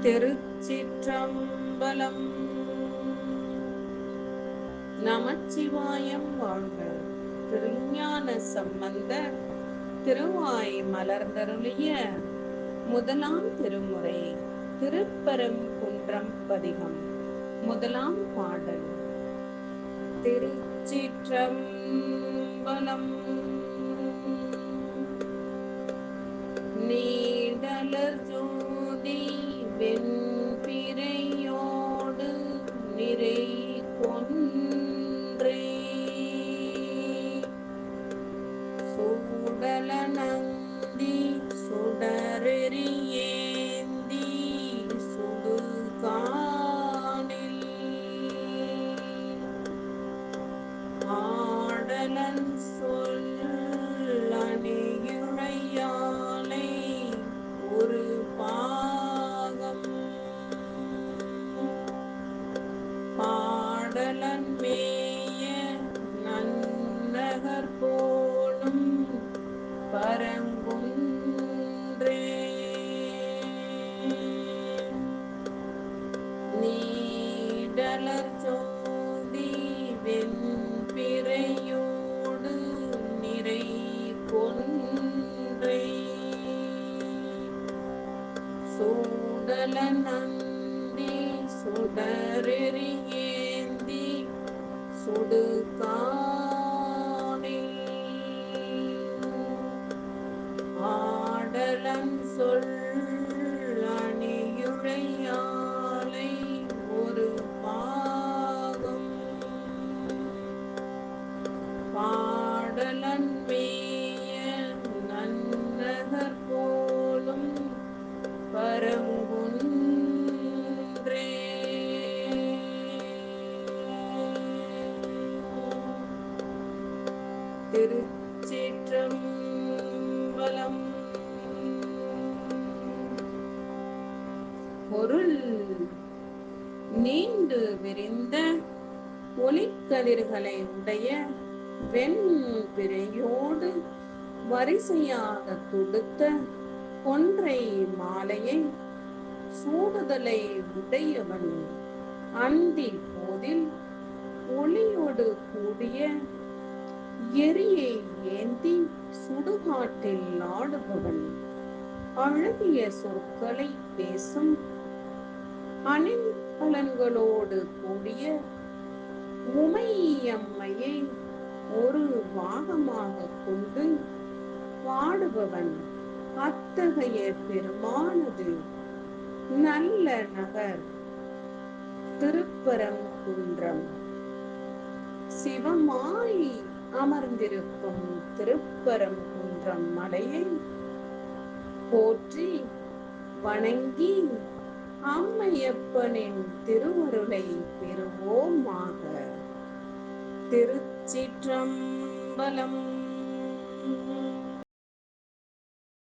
திருச்சிற்றம்பலம். நமச்சிவாயம் வாழ்க. திருஞான சம்பந்தர் திருவாய் மலர்ந்தருளிய முதலாம் திருமுறை திருப்பரங்குன்றம் பதிகம். முதலாம் பாடல். திருச்சிற்றம்பலம். நீடலர் ஜோதி வெண்பிறையோடு நிறை கொன்றே சூடல நந்தி சுடரெறி ஏந்தி சுடுகாணில் ஆடலன் சொல் அணியுழையாலை ஒரு பாகம் பாடலன் மேய நன்னகர் போலும் பரங்குன்றே நீடலர் ஜோதி வெண்பிறையோடு நிறை கொன்றே சூடல நந்தி சுடரெறி ஏந்தி சுடுகாணில் ஆடலன் சொல் அணியுழையாலை ஒரு பாகம் பாடலன் மேய நன்னகர் போலும் பரங்குன்றே திருச்சிற்றம்பலம். பொருள். நீண்டு விரிந்த ஒளிக்கதிர்களை உடைய வெண்பிறையோடு வரிசையாக தொடுத்த கொன்றை மாலையை சூடுதலை உடையவன் அந்தி போதில் ஒளியோடு கூடிய எரியை ஏந்தி சுடுகாட்டில் ஆடுபவன் அழகிய சொற்களை பேசும் அணிகலன்களோடு கூடிய உமையம்மையை ஒரு பாகமாக கொண்டு பாடுபவன் அத்தகைய பெருமானது நல்ல நகர் திருப்பரங்குன்றம் சிவமாய் அமர்ந்திருக்கும் திருப்பரங்குன்றம் மலையை போற்றி வணங்கி அம்மையப்பனின் திருவருளை பெறுவோமாக. திருச்சிற்றம்பலம்.